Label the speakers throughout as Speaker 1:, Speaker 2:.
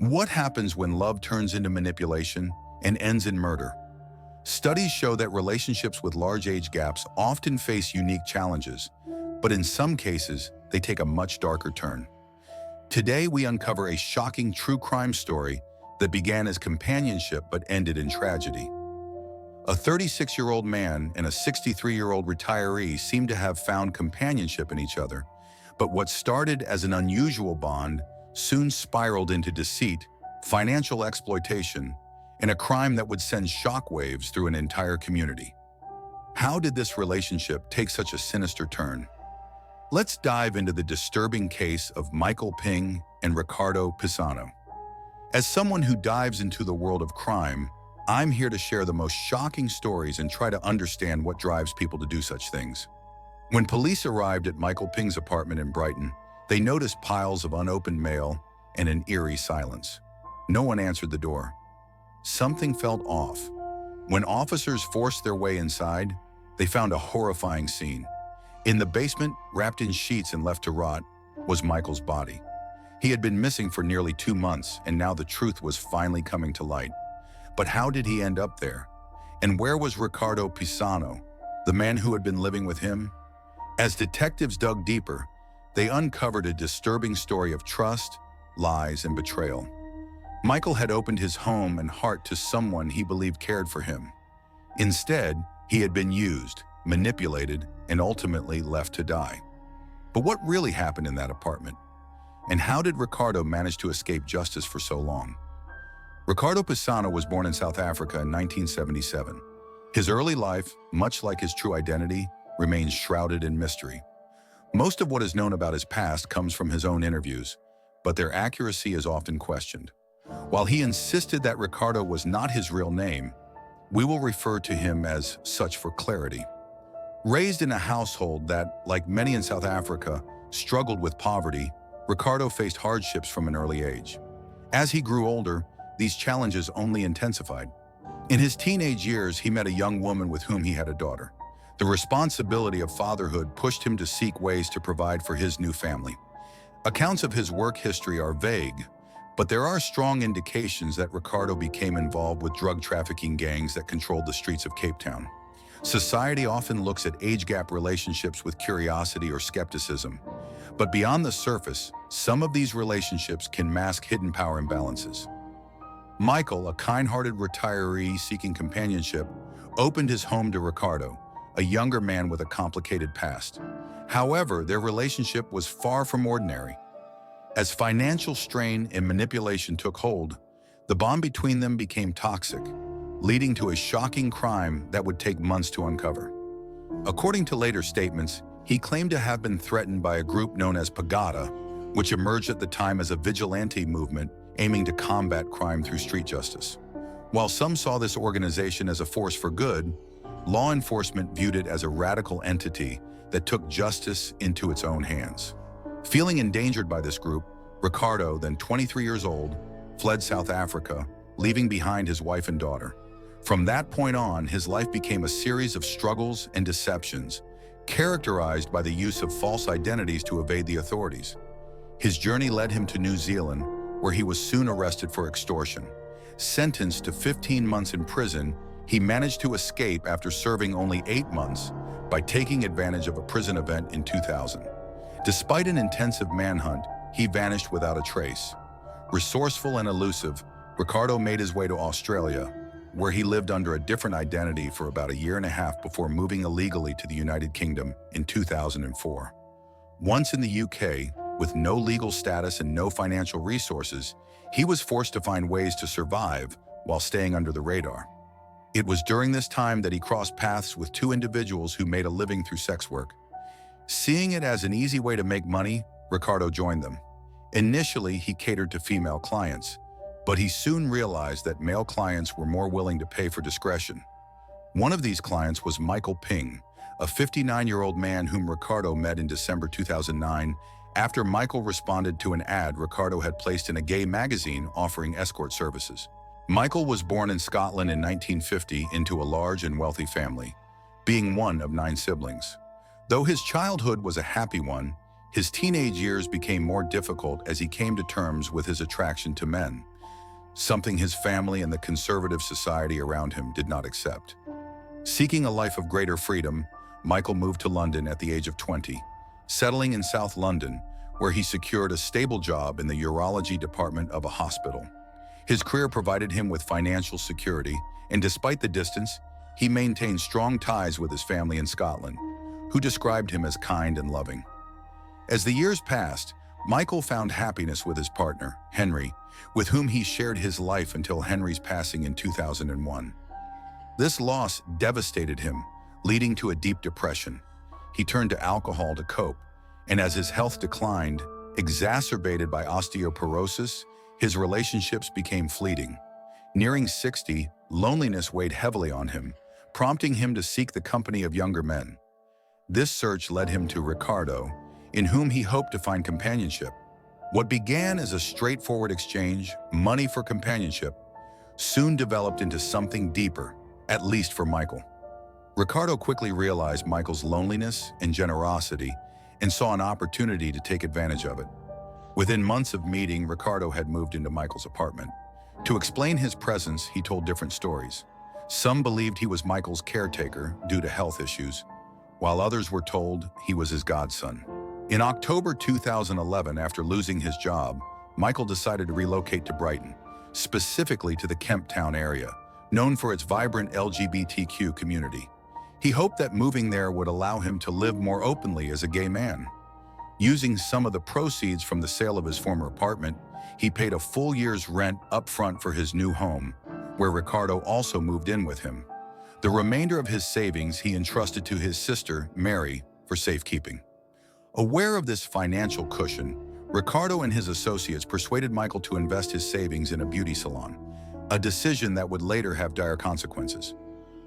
Speaker 1: What happens when love turns into manipulation and ends in murder? Studies show that relationships with large age gaps often face unique challenges, but in some cases, they take a much darker turn. Today, we uncover a shocking true crime story that began as companionship but ended in tragedy. A 36-year-old man and a 63-year-old retiree seem to have found companionship in each other, but what started as an unusual bond soon spiraled into deceit, financial exploitation, and a crime that would send shockwaves through an entire community. How did this relationship take such a sinister turn? Let's dive into the disturbing case of Michael Ping and Ricardo Pizano. As someone who dives into the world of crime, I'm here to share the most shocking stories and try to understand what drives people to do such things. When police arrived at Michael Ping's apartment in Brighton, they noticed piles of unopened mail and an eerie silence. No one answered the door. Something felt off. When officers forced their way inside, they found a horrifying scene. In the basement, wrapped in sheets and left to rot, was Michael's body. He had been missing for nearly 2 months, and now the truth was finally coming to light. But how did he end up there? And where was Ricardo Pizano, the man who had been living with him? As detectives dug deeper, they uncovered a disturbing story of trust, lies, and betrayal. Michael had opened his home and heart to someone he believed cared for him. Instead, he had been used, manipulated, and ultimately left to die. But what really happened in that apartment? And how did Ricardo manage to escape justice for so long? Ricardo Pizano was born in South Africa in 1977. His early life, much like his true identity, remains shrouded in mystery. Most of what is known about his past comes from his own interviews, but their accuracy is often questioned. While he insisted that Ricardo was not his real name, we will refer to him as such for clarity. Raised in a household that, like many in South Africa, struggled with poverty, Ricardo faced hardships from an early age. As he grew older, these challenges only intensified. In his teenage years, he met a young woman with whom he had a daughter. The responsibility of fatherhood pushed him to seek ways to provide for his new family. Accounts of his work history are vague, but there are strong indications that Ricardo became involved with drug trafficking gangs that controlled the streets of Cape Town. Society often looks at age gap relationships with curiosity or skepticism, but beyond the surface, some of these relationships can mask hidden power imbalances. Michael, a kind-hearted retiree seeking companionship, opened his home to Ricardo, a younger man with a complicated past. However, their relationship was far from ordinary. As financial strain and manipulation took hold, the bond between them became toxic, leading to a shocking crime that would take months to uncover. According to later statements, he claimed to have been threatened by a group known as Pagata, which emerged at the time as a vigilante movement aiming to combat crime through street justice. While some saw this organization as a force for good, law enforcement viewed it as a radical entity that took justice into its own hands. Feeling endangered by this group, Ricardo, then 23 years old, fled South Africa, leaving behind his wife and daughter. From that point on, his life became a series of struggles and deceptions, characterized by the use of false identities to evade the authorities. His journey led him to New Zealand, where he was soon arrested for extortion. Sentenced to 15 months in prison, he managed to escape after serving only 8 months by taking advantage of a prison event in 2000. Despite an intensive manhunt, he vanished without a trace. Resourceful and elusive, Ricardo made his way to Australia, where he lived under a different identity for about 1.5 years before moving illegally to the United Kingdom in 2004. Once in the UK, with no legal status and no financial resources, he was forced to find ways to survive while staying under the radar. It was during this time that he crossed paths with 2 individuals who made a living through sex work. Seeing it as an easy way to make money, Ricardo joined them. Initially, he catered to female clients, but he soon realized that male clients were more willing to pay for discretion. One of these clients was Michael Ping, a 59-year-old man whom Ricardo met in December 2009 after Michael responded to an ad Ricardo had placed in a gay magazine offering escort services. Michael was born in Scotland in 1950 into a large and wealthy family, being one of 9 siblings. Though his childhood was a happy one, his teenage years became more difficult as he came to terms with his attraction to men. something his family and the conservative society around him did not accept. Seeking a life of greater freedom, Michael moved to London at the age of 20, settling in South London, where he secured a stable job in the urology department of a hospital. His career provided him with financial security, and despite the distance, he maintained strong ties with his family in Scotland, who described him as kind and loving. As the years passed, Michael found happiness with his partner, Henry, with whom he shared his life until Henry's passing in 2001. This loss devastated him, leading to a deep depression. He turned to alcohol to cope, and as his health declined, exacerbated by osteoporosis, his relationships became fleeting. Nearing 60, loneliness weighed heavily on him, prompting him to seek the company of younger men. This search led him to Ricardo, in whom he hoped to find companionship. What began as a straightforward exchange, money for companionship, soon developed into something deeper, at least for Michael. Ricardo quickly realized Michael's loneliness and generosity and saw an opportunity to take advantage of it. Within months of meeting, Ricardo had moved into Michael's apartment. To explain his presence, he told different stories. Some believed he was Michael's caretaker due to health issues, while others were told he was his godson. In October 2011, after losing his job, Michael decided to relocate to Brighton, specifically to the Kemp Town area, known for its vibrant LGBTQ community. He hoped that moving there would allow him to live more openly as a gay man. Using some of the proceeds from the sale of his former apartment, he paid a full year's rent up front for his new home, where Ricardo also moved in with him. The remainder of his savings he entrusted to his sister, Mary, for safekeeping. Aware of this financial cushion, Ricardo and his associates persuaded Michael to invest his savings in a beauty salon, a decision that would later have dire consequences.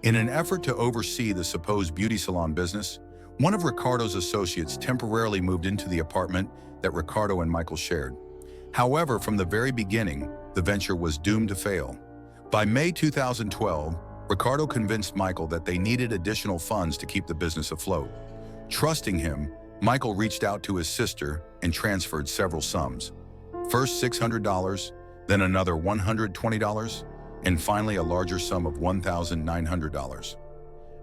Speaker 1: In an effort to oversee the supposed beauty salon business, one of Ricardo's associates temporarily moved into the apartment that Ricardo and Michael shared. However, from the very beginning, the venture was doomed to fail. By May 2012, Ricardo convinced Michael that they needed additional funds to keep the business afloat. Trusting him, Michael reached out to his sister and transferred several sums. First $600, then another $120, and finally a larger sum of $1,900.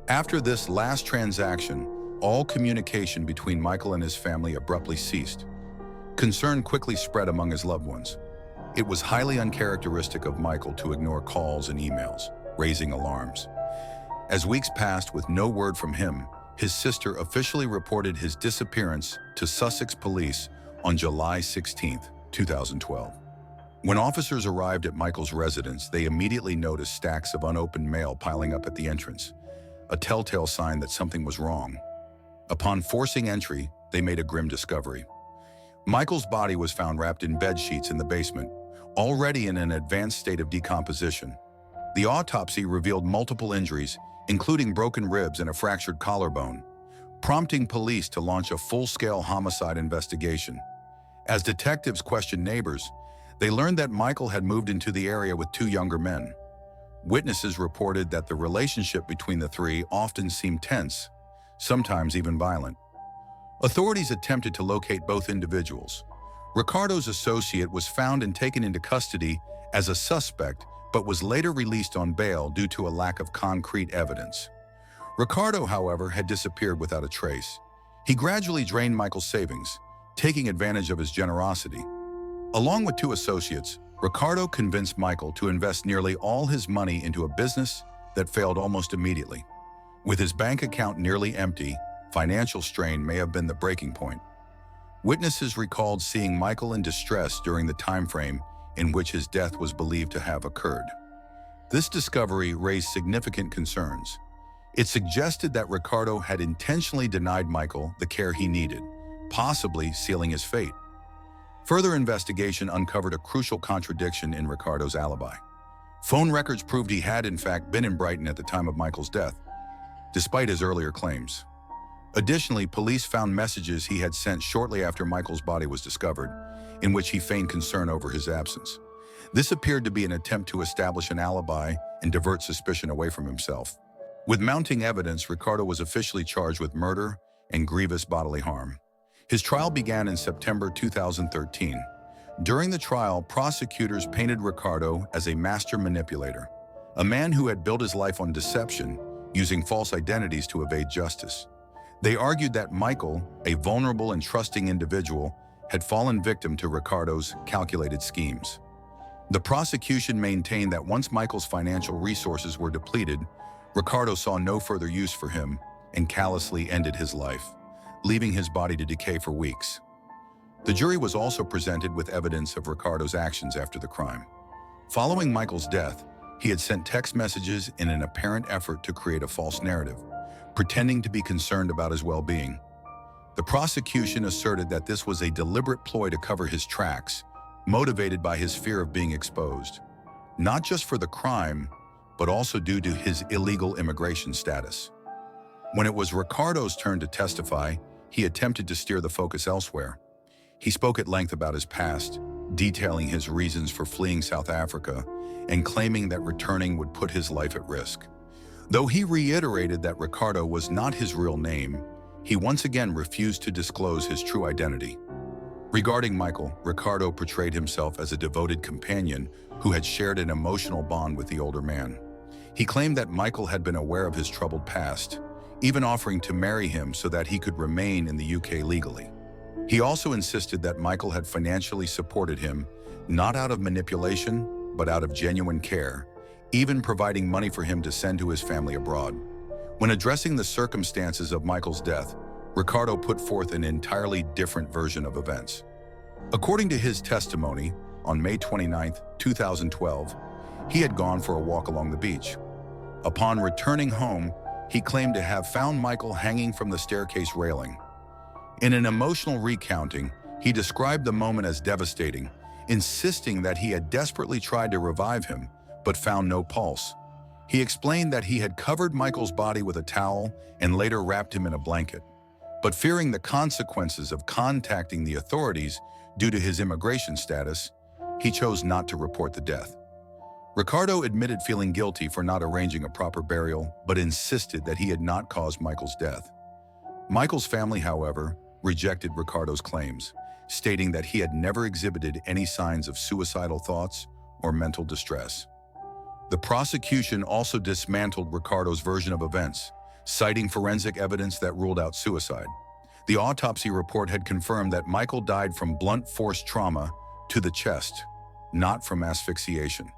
Speaker 1: After this last transaction, all communication between Michael and his family abruptly ceased. Concern quickly spread among his loved ones. It was highly uncharacteristic of Michael to ignore calls and emails, raising alarms. As weeks passed with no word from him, his sister officially reported his disappearance to Sussex police on July 16, 2012. When officers arrived at Michael's residence, they immediately noticed stacks of unopened mail piling up at the entrance, a telltale sign that something was wrong. Upon forcing entry, they made a grim discovery. Michael's body was found wrapped in bed sheets in the basement, already in an advanced state of decomposition. The autopsy revealed multiple injuries, including broken ribs and a fractured collarbone, prompting police to launch a full-scale homicide investigation. As detectives questioned neighbors, they learned that Michael had moved into the area with two younger men. Witnesses reported that the relationship between the three often seemed tense, sometimes even violent. Authorities attempted to locate both individuals. Ricardo's associate was found and taken into custody as a suspect, but was later released on bail due to a lack of concrete evidence. Ricardo, however, had disappeared without a trace. He gradually drained Michael's savings, taking advantage of his generosity. Along with two associates, Ricardo convinced Michael to invest nearly all his money into a business that failed almost immediately. With his bank account nearly empty, financial strain may have been the breaking point. Witnesses recalled seeing Michael in distress during the time frame in which his death was believed to have occurred. This discovery raised significant concerns. It suggested that Ricardo had intentionally denied Michael the care he needed, possibly sealing his fate. Further investigation uncovered a crucial contradiction in Ricardo's alibi. Phone records proved he had in fact been in Brighton at the time of Michael's death, despite his earlier claims. Additionally, police found messages he had sent shortly after Michael's body was discovered, in which he feigned concern over his absence. This appeared to be an attempt to establish an alibi and divert suspicion away from himself. With mounting evidence, Ricardo was officially charged with murder and grievous bodily harm. His trial began in September 2013. During the trial, prosecutors painted Ricardo as a master manipulator, a man who had built his life on deception, using false identities to evade justice. They argued that Michael, a vulnerable and trusting individual, had fallen victim to Ricardo's calculated schemes. The prosecution maintained that once Michael's financial resources were depleted, Ricardo saw no further use for him and callously ended his life, leaving his body to decay for weeks. The jury was also presented with evidence of Ricardo's actions after the crime. Following Michael's death, he had sent text messages in an apparent effort to create a false narrative, pretending to be concerned about his well-being. The prosecution asserted that this was a deliberate ploy to cover his tracks, motivated by his fear of being exposed, not just for the crime, but also due to his illegal immigration status. When it was Ricardo's turn to testify, he attempted to steer the focus elsewhere. He spoke at length about his past, detailing his reasons for fleeing South Africa and claiming that returning would put his life at risk. Though he reiterated that Ricardo was not his real name, he once again refused to disclose his true identity. Regarding Michael, Ricardo portrayed himself as a devoted companion who had shared an emotional bond with the older man. He claimed that Michael had been aware of his troubled past, even offering to marry him so that he could remain in the UK legally. He also insisted that Michael had financially supported him, not out of manipulation, but out of genuine care, even providing money for him to send to his family abroad. When addressing the circumstances of Michael's death, Ricardo put forth an entirely different version of events. According to his testimony, on May 29, 2012, he had gone for a walk along the beach. Upon returning home, he claimed to have found Michael hanging from the staircase railing. In an emotional recounting, he described the moment as devastating, insisting that he had desperately tried to revive him, but found no pulse. He explained that he had covered Michael's body with a towel and later wrapped him in a blanket. But fearing the consequences of contacting the authorities due to his immigration status, he chose not to report the death. Ricardo admitted feeling guilty for not arranging a proper burial, but insisted that he had not caused Michael's death. Michael's family, however, rejected Ricardo's claims, stating that he had never exhibited any signs of suicidal thoughts or mental distress. The prosecution also dismantled Ricardo's version of events, citing forensic evidence that ruled out suicide. The autopsy report had confirmed that Michael died from blunt force trauma to the chest, not from asphyxiation.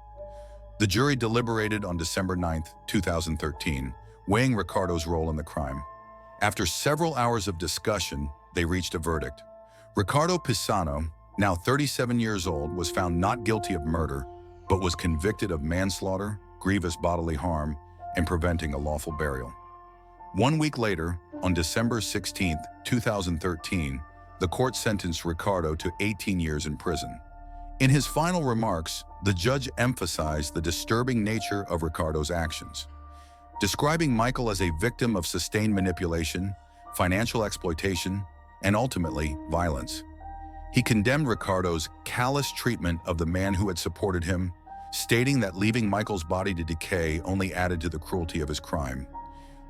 Speaker 1: The jury deliberated on December 9, 2013, weighing Ricardo's role in the crime. After several hours of discussion, they reached a verdict. Ricardo Pizano, now 37 years old, was found not guilty of murder, but was convicted of manslaughter, grievous bodily harm, and preventing a lawful burial. 1 week later, on December 16, 2013, the court sentenced Ricardo to 18 years in prison. In his final remarks, the judge emphasized the disturbing nature of Ricardo's actions, describing Michael as a victim of sustained manipulation, financial exploitation, and ultimately, violence. He condemned Ricardo's callous treatment of the man who had supported him, stating that leaving Michael's body to decay only added to the cruelty of his crime.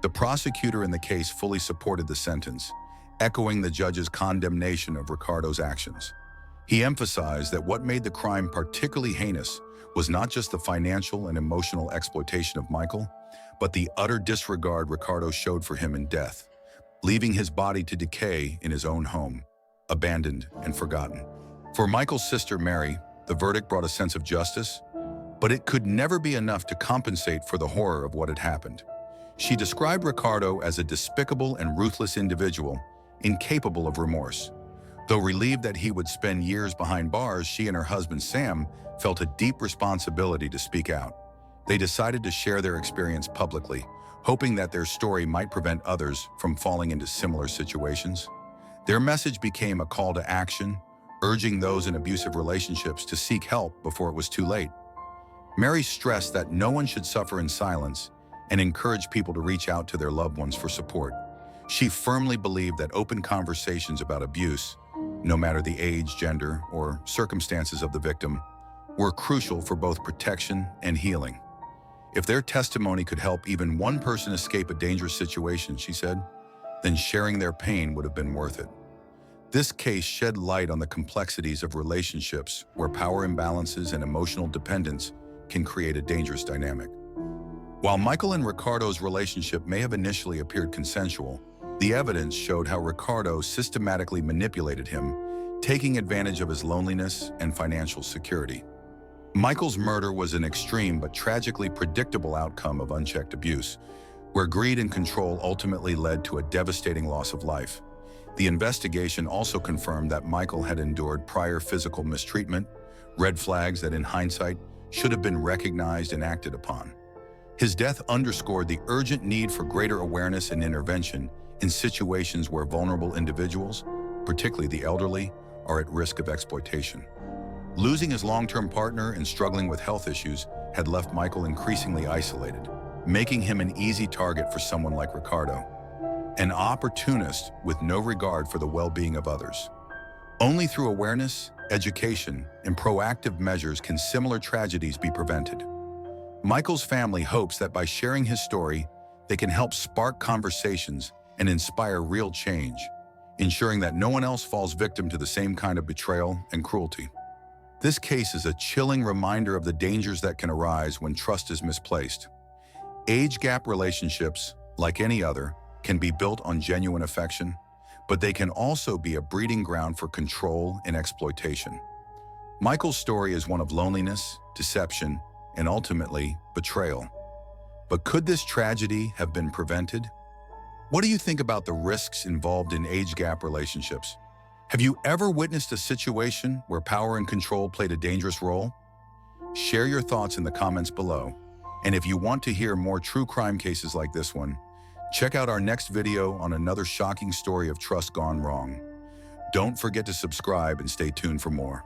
Speaker 1: The prosecutor in the case fully supported the sentence, echoing the judge's condemnation of Ricardo's actions. He emphasized that what made the crime particularly heinous was not just the financial and emotional exploitation of Michael, but the utter disregard Ricardo showed for him in death, leaving his body to decay in his own home, abandoned and forgotten. For Michael's sister Mary, the verdict brought a sense of justice, but it could never be enough to compensate for the horror of what had happened. She described Ricardo as a despicable and ruthless individual, incapable of remorse. Though relieved that he would spend years behind bars, she and her husband Sam felt a deep responsibility to speak out. They decided to share their experience publicly, hoping that their story might prevent others from falling into similar situations. Their message became a call to action, urging those in abusive relationships to seek help before it was too late. Mary stressed that no one should suffer in silence and encouraged people to reach out to their loved ones for support. She firmly believed that open conversations about abuse, no matter the age, gender, or circumstances of the victim, were crucial for both protection and healing. If their testimony could help even one person escape a dangerous situation, she said, then sharing their pain would have been worth it. This case shed light on the complexities of relationships where power imbalances and emotional dependence can create a dangerous dynamic. While Michael and Ricardo's relationship may have initially appeared consensual, the evidence showed how Ricardo systematically manipulated him, taking advantage of his loneliness and financial security. Michael's murder was an extreme but tragically predictable outcome of unchecked abuse, where greed and control ultimately led to a devastating loss of life. The investigation also confirmed that Michael had endured prior physical mistreatment, red flags that in hindsight should have been recognized and acted upon. His death underscored the urgent need for greater awareness and intervention in situations where vulnerable individuals, particularly the elderly, are at risk of exploitation. Losing his long-term partner and struggling with health issues had left Michael increasingly isolated, making him an easy target for someone like Ricardo, an opportunist with no regard for the well-being of others. Only through awareness, education, and proactive measures can similar tragedies be prevented. Michael's family hopes that by sharing his story, they can help spark conversations and inspire real change, ensuring that no one else falls victim to the same kind of betrayal and cruelty. This case is a chilling reminder of the dangers that can arise when trust is misplaced. Age gap relationships, like any other, can be built on genuine affection, but they can also be a breeding ground for control and exploitation. Michael's story is one of loneliness, deception, and ultimately, betrayal. But could this tragedy have been prevented? What do you think about the risks involved in age gap relationships? Have you ever witnessed a situation where power and control played a dangerous role? Share your thoughts in the comments below. And if you want to hear more true crime cases like this one, check out our next video on another shocking story of trust gone wrong. Don't forget to subscribe and stay tuned for more.